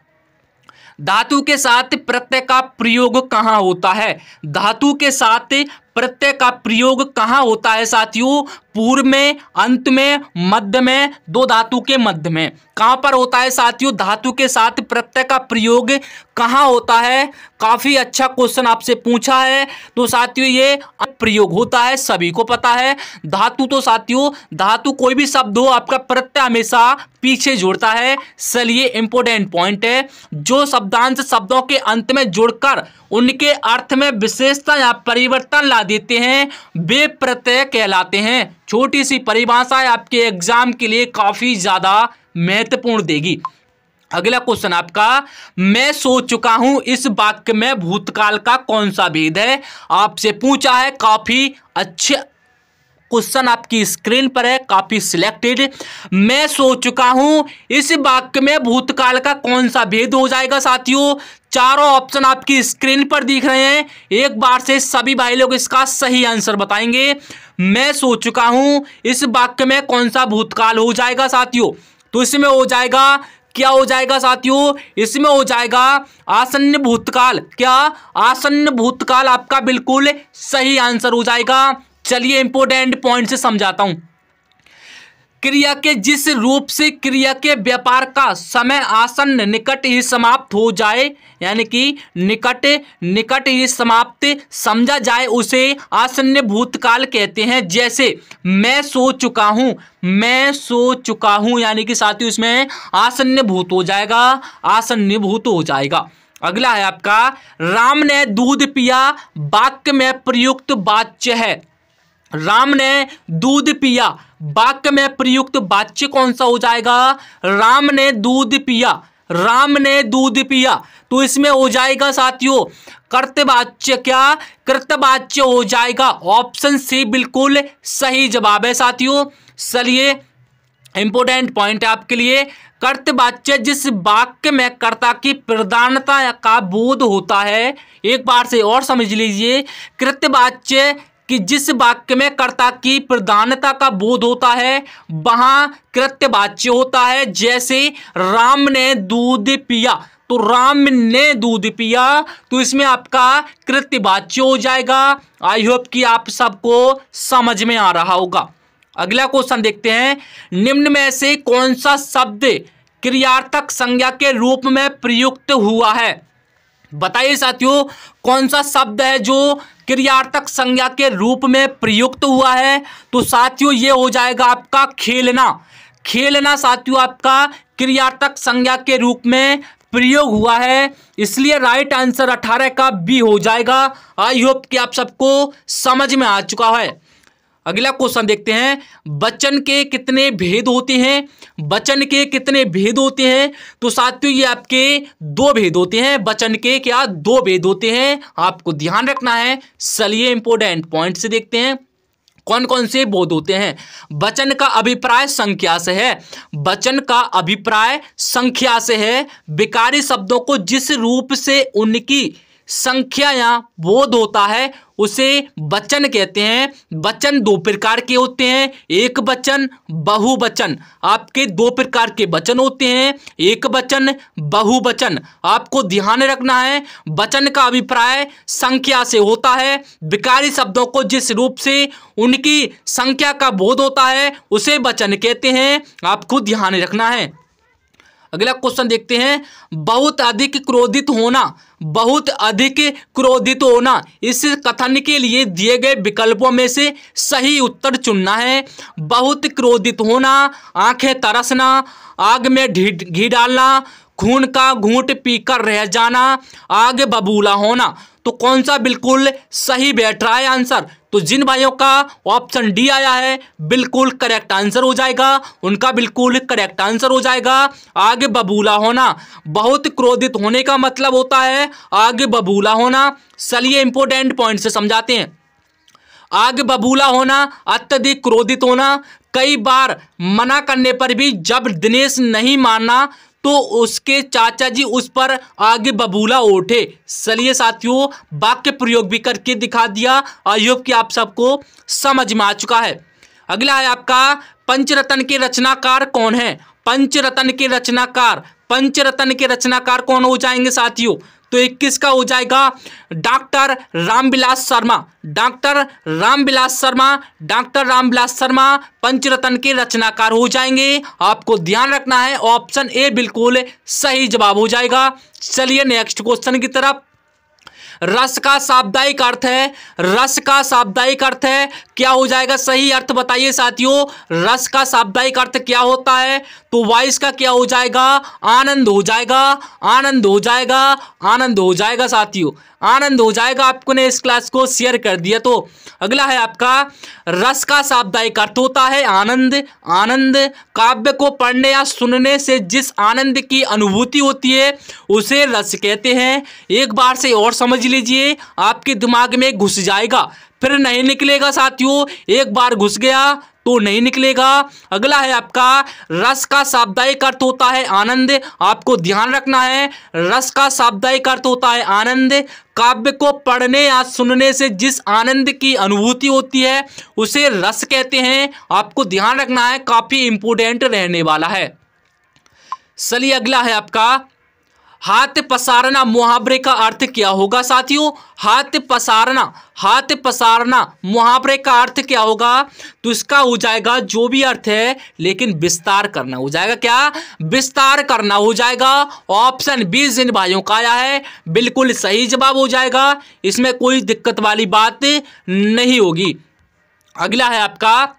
[SPEAKER 1] धातु के साथ प्रत्यय का प्रयोग कहाँ होता है? धातु के साथ प्रत्यय का प्रयोग कहाँ होता है साथियों? पूर्व में, अंत में, मध्य में, दो धातु के मध्य में। कहाँ पर होता है साथियों धातु के साथ प्रत्यय का प्रयोग कहाँ होता है? काफी अच्छा क्वेश्चन आपसे पूछा है। तो साथियों ये प्रयोग होता है, सभी को पता है। धातु तो साथियों धातु कोई भी शब्द हो आपका प्रत्यय हमेशा पीछे जुड़ता है। चलिए इंपोर्टेंट पॉइंट है, जो शब्दांश शब्दों के अंत में जुड़कर उनके अर्थ में विशेषता या परिवर्तन ला देते हैं वे प्रत्यय कहलाते हैं। छोटी सी परिभाषा आपके एग्जाम के लिए काफी ज्यादा महत्वपूर्ण देगी। अगला क्वेश्चन आपका, मैं सो चुका हूं इस वाक्य में भूतकाल का कौन सा भेद है? आपसे पूछा है, काफी अच्छे क्वेश्चन आपकी स्क्रीन पर है, काफी सिलेक्टेड। मैं सो चुका हूं इस वाक्य में भूतकाल का कौन सा भेद हो जाएगा साथियों? चारों ऑप्शन आपकी स्क्रीन पर दिख रहे हैं। एक बार से सभी भाई लोग इसका सही आंसर बताएंगे। मैं सो चुका हूं इस वाक्य में कौन सा भूतकाल हो जाएगा साथियों? तो इसमें हो जाएगा क्या हो जाएगा साथियों, इसमें हो जाएगा आसन्न भूतकाल। क्या, आसन्न भूतकाल आपका बिल्कुल सही आंसर हो जाएगा। चलिए इंपोर्टेंट पॉइंट से समझाता हूं। क्रिया के जिस रूप से क्रिया के व्यापार का समय आसन्न निकट ही समाप्त हो जाए, यानी कि निकट ही समाप्त समझा जाए, उसे आसन्न भूतकाल कहते हैं। जैसे मैं सो चुका हूं, मैं सो चुका हूं, यानी कि साथियों इसमें आसन्न भूत हो जाएगा, आसन्न भूत हो जाएगा। अगला है आपका राम ने दूध पिया, वाक्य में प्रयुक्त वाच्य है। राम ने दूध पिया, वाक्य में प्रयुक्त वाच्य कौन सा हो जाएगा, राम ने दूध पिया, राम ने दूध पिया। तो इसमें हो जाएगा साथियों कर्तवाच्य। क्या, कर्तवाच्य हो जाएगा। ऑप्शन सी बिल्कुल सही जवाब है साथियों। चलिए इंपोर्टेंट पॉइंट है आपके लिए, कर्तवाच्य जिस वाक्य में कर्ता की प्रधानता का बोध होता है। एक बार से और समझ लीजिए, कृतवाच्य कि जिस वाक्य में कर्ता की प्रधानता का बोध होता है वहां कृत्यवाच्य होता है। जैसे राम ने दूध पिया, तो राम ने दूध पिया, तो इसमें आपका कृत्यवाच्य हो जाएगा। आई होप कि आप सबको समझ में आ रहा होगा। अगला क्वेश्चन देखते हैं, निम्न में से कौन सा शब्द क्रियार्थक संज्ञा के रूप में प्रयुक्त हुआ है। बताइए साथियों कौन सा शब्द है जो क्रियार्थक संज्ञा के रूप में प्रयुक्त हुआ है। तो साथियों ये हो जाएगा आपका खेलना। खेलना साथियों आपका क्रियार्थक संज्ञा के रूप में प्रयोग हुआ है, इसलिए राइट आंसर 18 का बी हो जाएगा। आई होप कि आप सबको समझ में आ चुका है। अगला क्वेश्चन देखते हैं, वचन के कितने भेद होते हैं। वचन के कितने भेद होते हैं। तो साथियों ये आपके दो भेद होते हैं। वचन के क्या, दो भेद होते हैं, आपको ध्यान रखना है। चलिए इंपोर्टेंट पॉइंट से देखते हैं कौन कौन से बोध होते हैं। वचन का अभिप्राय संख्या से है। वचन का अभिप्राय संख्या से है। विकारी शब्दों को जिस रूप से उनकी संख्या या बोध होता है उसे वचन कहते हैं। वचन दो प्रकार के होते हैं, एक वचन, बहुवचन। आपके दो प्रकार के वचन होते हैं, एक वचन, बहुवचन। आपको ध्यान रखना है वचन का अभिप्राय संख्या से होता है। विकारी शब्दों को जिस रूप से उनकी संख्या का बोध होता है उसे वचन कहते हैं, आपको ध्यान रखना है। अगला क्वेश्चन देखते हैं, बहुत अधिक क्रोधित होना। बहुत अधिक क्रोधित होना, इस कथन के लिए दिए गए विकल्पों में से सही उत्तर चुनना है। बहुत क्रोधित होना, आंखें तरसना, आग में घी डालना, खून का घूंट पीकर रह जाना, आग बबूला होना। तो कौन सा बिल्कुल सही बैठ रहा है आंसर। तो जिन भाइयों का ऑप्शन डी आया है बिल्कुल करेक्ट आंसर हो जाएगा, उनका बिल्कुल करेक्ट आंसर हो जाएगा आग बबूला होना। बहुत क्रोधित होने का मतलब होता है आग बबूला होना। चलिए इंपोर्टेंट पॉइंट से समझाते हैं। आग बबूला होना, अत्यधिक क्रोधित होना। कई बार मना करने पर भी जब दिनेश नहीं माना तो उसके चाचा जी उस पर आगे बबूला उठे। चलिए साथियों वाक्य प्रयोग भी करके दिखा दिया। आई होप कि आप सबको समझ में आ चुका है। अगला है आपका पंचरत्न के रचनाकार कौन है। पंचरत्न के रचनाकार, पंचरत्न के रचनाकार कौन हो जाएंगे साथियों। तो 21 का हो जाएगा doctor Ramvilas Sharma. Doctor Ramvilas Sharma, doctor Ramvilas Sharma Pancharatna के रचनाकार हो जाएंगे। आपको ध्यान रखना है ऑप्शन ए बिल्कुल सही जवाब हो जाएगा। चलिए नेक्स्ट क्वेश्चन की तरफ। रस का शाब्दिक अर्थ है। रस का शाब्दिक अर्थ है, क्या हो जाएगा सही अर्थ बताइए साथियों। रस का शाब्दिक अर्थ क्या होता है। तो वाइस का क्या हो जाएगा, आनंद हो जाएगा, आनंद हो जाएगा, आनंद हो जाएगा साथियों, आनंद हो जाएगा। आपको ने इस क्लास को शेयर कर दिया। तो अगला है आपका रस का शाब्दिक अर्थ होता है आनंद। आनंद काव्य को पढ़ने या सुनने से जिस आनंद की अनुभूति होती है उसे रस कहते हैं। एक बार से और समझ लीजिए, आपके दिमाग में घुस जाएगा, फिर नहीं निकलेगा साथियों। एक बार घुस गया तो नहीं निकलेगा। अगला है आपका रस का शाब्दिक अर्थ होता है आनंद। आपको ध्यान रखना है रस का शाब्दिक अर्थ होता है आनंद। काव्य को पढ़ने या सुनने से जिस आनंद की अनुभूति होती है उसे रस कहते हैं। आपको ध्यान रखना है, काफी इंपोर्टेंट रहने वाला है। चलिए अगला है आपका हाथ पसारना मुहावरे का अर्थ क्या होगा साथियों। हाथ पसारना मुहावरे का अर्थ क्या होगा। तो इसका हो जाएगा जो भी अर्थ है, लेकिन विस्तार करना हो जाएगा। क्या विस्तार करना हो जाएगा। ऑप्शन बी जिन भाइयों का आया है बिल्कुल सही जवाब हो जाएगा, इसमें कोई दिक्कत वाली बात नहीं होगी। अगला है आपका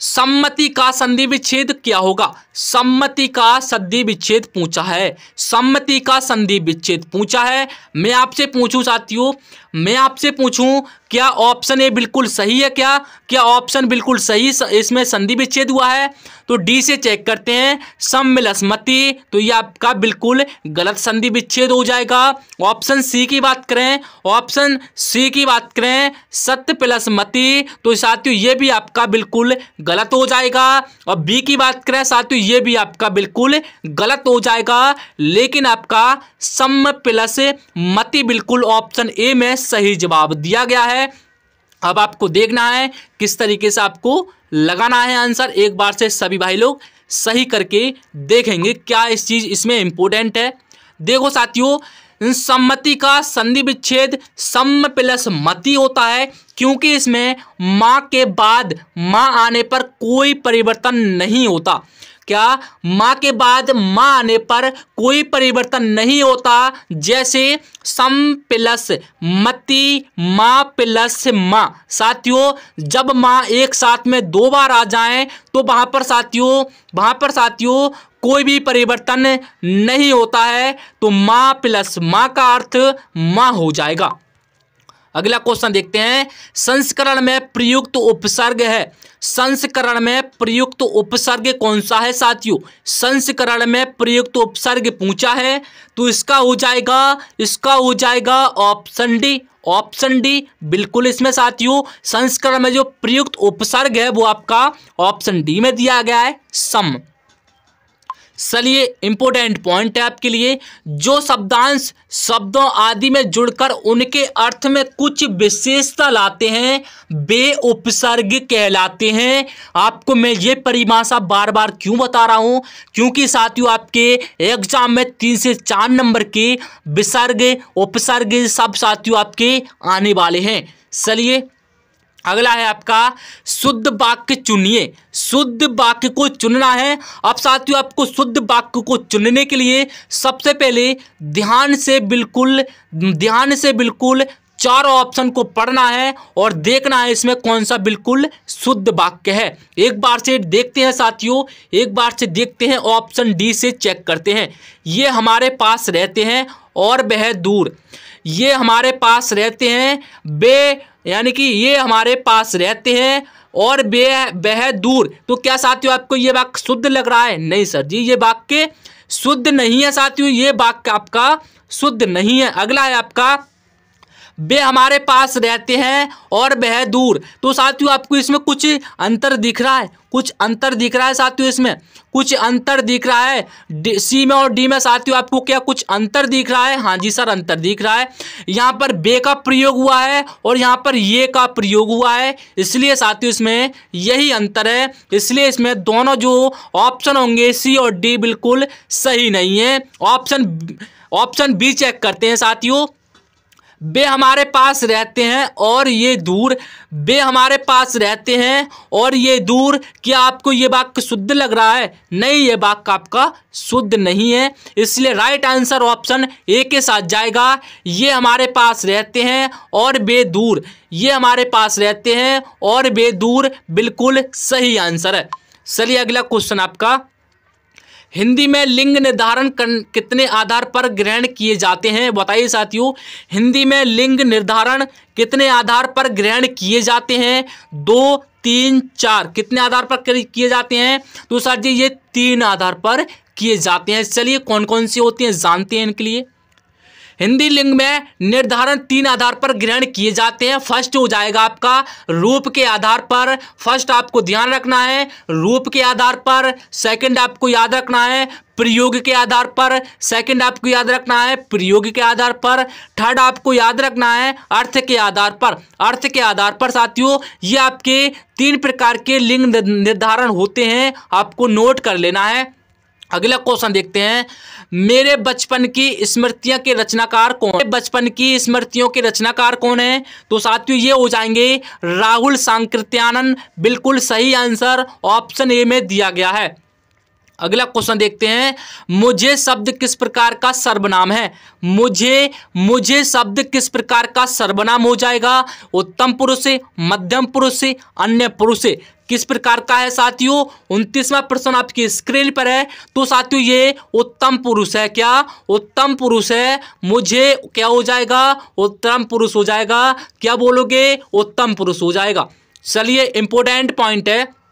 [SPEAKER 1] सम्मति का संधि विच्छेद क्या होगा। सम्मति का संधि विच्छेद पूछा है। सम्मति का संधि विच्छेद पूछा है। मैं आपसे पूछूं साथियों, मैं आपसे पूछूं क्या ऑप्शन ए बिल्कुल सही है। क्या ऑप्शन बिल्कुल सही इसमें संधि विच्छेद हुआ है। तो डी से चेक करते हैं सम्मिलसमति, तो ये आपका बिल्कुल गलत संधि विच्छेद हो जाएगा। ऑप्शन सी की बात करें, ऑप्शन सी की बात करें सत्य प्लस मति, तो साथियों ये भी आपका बिल्कुल गलत हो जाएगा। और बी की बात करें साथियों ये भी आपका बिल्कुल गलत हो जाएगा, लेकिन आपका सम प्लस मति बिल्कुल ऑप्शन ए में सही जवाब दिया गया है। अब आपको देखना है किस तरीके से आपको लगाना है आंसर। एक बार से सभी भाई लोग सही करके देखेंगे क्या इस चीज इसमें इंपॉर्टेंट है। देखो साथियों सम्मति का संधि विच्छेद सम प्लस मति होता है, क्योंकि इसमें मां के बाद मां आने पर कोई परिवर्तन नहीं होता। क्या मां के बाद मां आने पर कोई परिवर्तन नहीं होता। जैसे सम प्लस मति मां प्लस मां, साथियों जब मां एक साथ में दो बार आ जाएं तो वहां पर साथियों कोई भी परिवर्तन नहीं होता है। तो मां प्लस मां का अर्थ मां हो जाएगा। अगला क्वेश्चन देखते हैं संस्करण में प्रयुक्त उपसर्ग है। संस्करण में प्रयुक्त उपसर्ग कौन सा है साथियों। संस्करण में प्रयुक्त उपसर्ग पूछा है, तो इसका हो जाएगा ऑप्शन डी। ऑप्शन डी बिल्कुल इसमें साथियों संस्करण में जो प्रयुक्त उपसर्ग है वो आपका ऑप्शन डी में दिया गया है सम। चलिए इंपोर्टेंट पॉइंट है आपके लिए, जो शब्दांश शब्दों आदि में जुड़कर उनके अर्थ में कुछ विशेषता लाते हैं वे उपसर्ग कहलाते हैं। आपको मैं ये परिभाषा बार बार क्यों बता रहा हूं, क्योंकि साथियों आपके एग्जाम में 3 से 4 नंबर के विसर्ग उपसर्ग सब साथियों आपके आने वाले हैं। चलिए अगला है आपका शुद्ध वाक्य चुनिए। शुद्ध वाक्य को चुनना है। अब साथियों आपको शुद्ध वाक्य को चुनने के लिए सबसे पहले ध्यान से बिल्कुल 4 ऑप्शन को पढ़ना है और देखना है इसमें कौन सा बिल्कुल शुद्ध वाक्य है। एक बार से देखते हैं साथियों, एक बार से देखते हैं ऑप्शन डी से चेक करते हैं। ये हमारे पास रहते हैं और वह दूर, ये हमारे पास रहते हैं बे, यानी कि ये हमारे पास रहते हैं और वह दूर। तो क्या साथियों आपको ये वाक्य शुद्ध लग रहा है। नहीं सर जी ये वाक्य शुद्ध नहीं है साथियों, ये वाक्य आपका शुद्ध नहीं है। अगला है आपका वे हमारे पास रहते हैं और वह दूर। तो साथियों आपको इसमें कुछ अंतर दिख रहा है, कुछ अंतर दिख रहा है साथियों, इसमें कुछ अंतर दिख रहा है सी में और डी में। साथियों आपको क्या कुछ अंतर दिख रहा है। हाँ जी सर अंतर दिख रहा है। यहाँ पर बे का प्रयोग हुआ है और यहाँ पर ये का प्रयोग हुआ है, इसलिए साथियों इसमें यही अंतर है। इसलिए इसमें दोनों जो ऑप्शन होंगे सी और डी बिल्कुल सही नहीं है। ऑप्शन बी चेक करते हैं साथियों। वे हमारे पास रहते हैं और ये दूर, वे हमारे पास रहते हैं और ये दूर। क्या आपको ये वाक्य शुद्ध लग रहा है। नहीं ये वाक्य आपका शुद्ध नहीं है, इसलिए राइट आंसर ऑप्शन ए के साथ जाएगा। ये हमारे पास रहते हैं और वे दूर, ये हमारे पास रहते हैं और वे दूर बिल्कुल सही आंसर है। चलिए अगला क्वेश्चन आपका हिंदी में लिंग निर्धारण कितने आधार पर ग्रहण किए जाते हैं। बताइए साथियों हिंदी में लिंग निर्धारण कितने आधार पर ग्रहण किए जाते हैं। 2, 3, 4 कितने आधार पर किए जाते हैं। तो सर जी ये 3 आधार पर किए जाते हैं। चलिए कौन कौन सी होती हैं जानते हैं इनके लिए। हिंदी लिंग में निर्धारण 3 आधार पर ग्रहण किए जाते हैं। फर्स्ट हो जाएगा आपका रूप के आधार पर, फर्स्ट आपको ध्यान रखना है रूप के आधार पर। सेकंड आपको याद रखना है प्रयोग के आधार पर, सेकंड आपको याद रखना है प्रयोग के आधार पर। थर्ड आपको याद रखना है अर्थ के आधार पर। अर्थ के आधार पर साथियों ये आपके 3 प्रकार के लिंग निर्धारण होते हैं, आपको नोट कर लेना है। अगला क्वेश्चन देखते हैं, मेरे बचपन की स्मृतियों के रचनाकार कौन? बचपन की स्मृतियों के रचनाकार कौन है? तो साथियों ये हो जाएंगे राहुल सांकृत्यानंद। बिल्कुल सही आंसर ऑप्शन ए में दिया गया है। अगला क्वेश्चन देखते हैं, मुझे शब्द किस प्रकार का सर्वनाम है? मुझे शब्द किस प्रकार का सर्वनाम हो जाएगा? उत्तम पुरुष से, मध्यम पुरुष से, अन्य पुरुष से, किस प्रकार का है साथियों? 29वां प्रश्न आपकी स्क्रीन पर है। तो साथियों ये उत्तम पुरुष है। क्या उत्तम पुरुष है? मुझे क्या हो जाएगा? उत्तम पुरुष हो जाएगा। क्या बोलोगे? उत्तम पुरुष हो जाएगा। चलिए इंपॉर्टेंट पॉइंट है,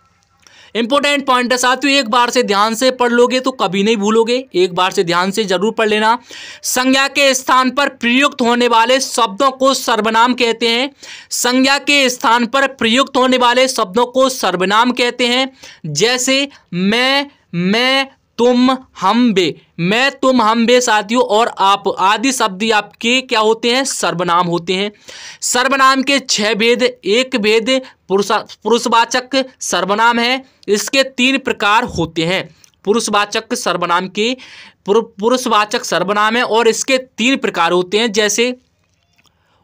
[SPEAKER 1] इंपॉर्टेंट पॉइंट है साथियों, एक बार से ध्यान से पढ़ लोगे तो कभी नहीं भूलोगे, एक बार से ध्यान से जरूर पढ़ लेना। संज्ञा के स्थान पर प्रयुक्त होने वाले शब्दों को सर्वनाम कहते हैं। संज्ञा के स्थान पर प्रयुक्त होने वाले शब्दों को सर्वनाम कहते हैं। जैसे मैं तुम हम वे, मैं तुम हम वे साथियों और आप आदि शब्द आपके क्या होते हैं? सर्वनाम होते हैं। सर्वनाम के 6 भेद। एक भेद पुरुषवाचक सर्वनाम है। इसके 3 प्रकार होते हैं। पुरुषवाचक सर्वनाम के पुरुषवाचक सर्वनाम है और इसके 3 प्रकार होते हैं। जैसे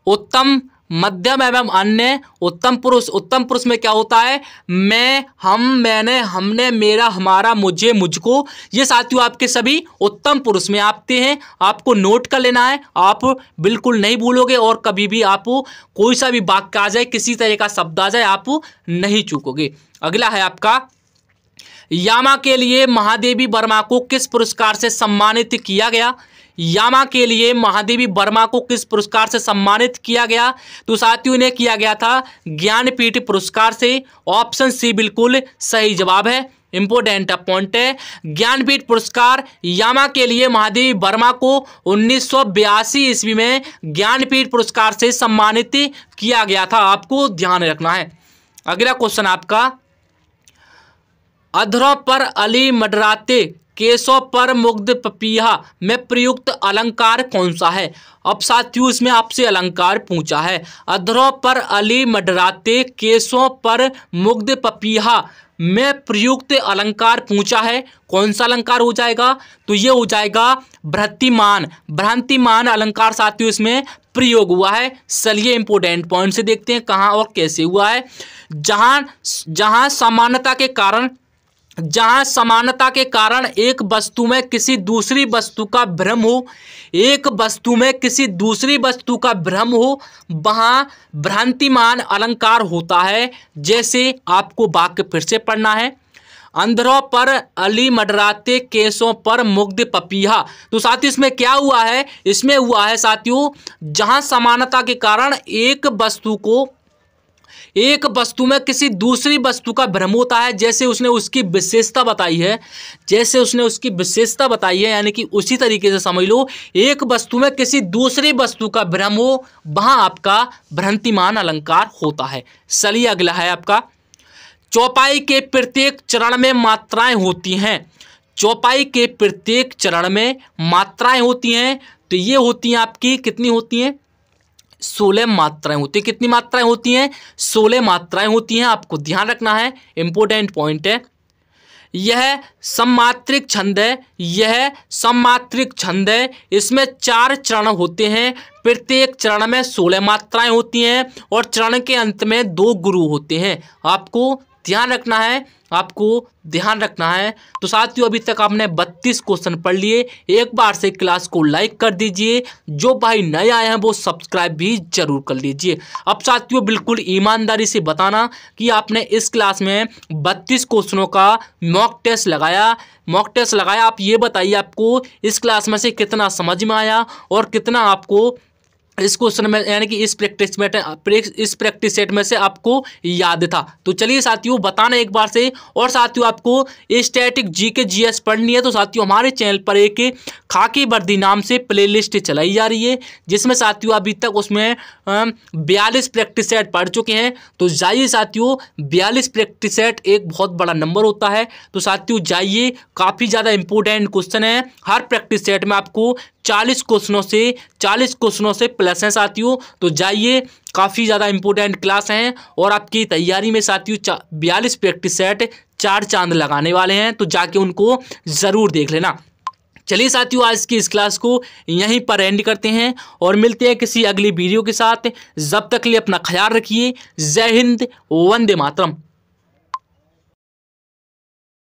[SPEAKER 1] उत्तम, मध्यम एवं अन्य। उत्तम पुरुष में क्या होता है? मैं, हम, मैंने, हमने, मेरा, हमारा, मुझे, मुझको। ये साथियों आपके सभी उत्तम पुरुष में आते हैं। आपको नोट कर लेना है, आप बिल्कुल नहीं भूलोगे और कभी भी आप कोई सा भी वाक्य आ जाए, किसी तरह का शब्द आ जाए, आप नहीं चूकोगे। अगला है आपका, यामा के लिए महादेवी वर्मा को किस पुरस्कार से सम्मानित किया गया? यामा के लिए महादेवी वर्मा को किस पुरस्कार से सम्मानित किया गया? तो साथियों ने किया गया था ज्ञानपीठ पुरस्कार से। ऑप्शन सी बिल्कुल सही जवाब है। इंपोर्टेंट पॉइंट है, ज्ञानपीठ पुरस्कार यामा के लिए महादेवी वर्मा को 1982 ईस्वी में ज्ञानपीठ पुरस्कार से सम्मानित किया गया था। आपको ध्यान रखना है। अगला क्वेश्चन आपका, अधरों पर अली मंडराते, केशों पर मुग्ध पपीहा में प्रयुक्त अलंकार कौन सा है? अब साथियों इसमें आपसे अलंकार पूछा है। अधरों पर अली मंडराते, केशों पर मुग्ध पपीहा में प्रयुक्त अलंकार पूछा है। कौन सा अलंकार हो जाएगा? तो ये हो जाएगा भ्रांतिमान अलंकार साथियों इसमें प्रयोग हुआ है। चलिए इंपोर्टेंट पॉइंट से देखते हैं कहाँ और कैसे हुआ है। जहां समानता के कारण एक वस्तु में किसी दूसरी वस्तु का भ्रम हो, वहां भ्रांतिमान अलंकार होता है। जैसे आपको वाक्य फिर से पढ़ना है, अंधरों पर अली मंडराते, केशों पर मुग्ध पपीहा। तो साथियों इसमें क्या हुआ है? इसमें हुआ है साथियों, जहां समानता के कारण एक वस्तु में किसी दूसरी वस्तु का भ्रम होता है। जैसे उसने उसकी विशेषता बताई है, यानी कि उसी तरीके से समझ लो, एक वस्तु में किसी दूसरी वस्तु का भ्रम हो, वहां आपका भ्रांतिमान अलंकार होता है। चलिए अगला है आपका, चौपाई के प्रत्येक चरण में मात्राएं होती हैं। चौपाई के प्रत्येक चरण में मात्राएं होती हैं। तो ये होती हैं आपकी, कितनी होती हैं? 16 मात्राएं होती हैं। कितनी मात्राएं होती हैं? 16 मात्राएं होती हैं। आपको ध्यान रखना है, इंपोर्टेंट पॉइंट है। यह सममात्रिक छंद है। इसमें 4 चरण होते हैं। प्रत्येक चरण में 16 मात्राएं होती हैं और चरण के अंत में 2 गुरु होते हैं। आपको ध्यान रखना है। तो साथियों अभी तक आपने 32 क्वेश्चन पढ़ लिए। एक बार से क्लास को लाइक कर दीजिए। जो भाई नए आए हैं वो सब्सक्राइब भी जरूर कर लीजिए। अब साथियों बिल्कुल ईमानदारी से बताना कि आपने इस क्लास में 32 क्वेश्चनों का मॉक टेस्ट लगाया। आप ये बताइए आपको इस क्लास में से कितना समझ में आया और कितना आपको इस क्वेश्चन में, यानी कि इस प्रैक्टिस सेट में से आपको याद था। तो चलिए साथियों बताना एक बार से। और साथियों आपको स्टैटिक जीके जीएस पढ़नी है तो साथियों हमारे चैनल पर एक खाकी वर्दी नाम से प्लेलिस्ट चलाई जा रही है, जिसमें साथियों अभी तक उसमें 42 प्रैक्टिस सेट पढ़ चुके हैं। तो जाइए साथियों, 42 प्रैक्टिस सेट एक बहुत बड़ा नंबर होता है। तो साथियों जाइए, काफ़ी ज़्यादा इंपॉर्टेंट क्वेश्चन है। हर प्रैक्टिस सेट में आपको 40 क्वेश्चनों से प्लस हैं साथियों। तो जाइए, काफ़ी ज़्यादा इंपॉर्टेंट क्लास हैं और आपकी तैयारी में साथियों 42 प्रैक्टिस सेट 4 चांद लगाने वाले हैं, तो जाके उनको ज़रूर देख लेना। चलिए साथियों, आज की इस क्लास को यहीं पर एंड करते हैं और मिलते हैं किसी अगली वीडियो के साथ। जब तक के लिए अपना ख्याल रखिए। जय हिंद, वंदे मातरम।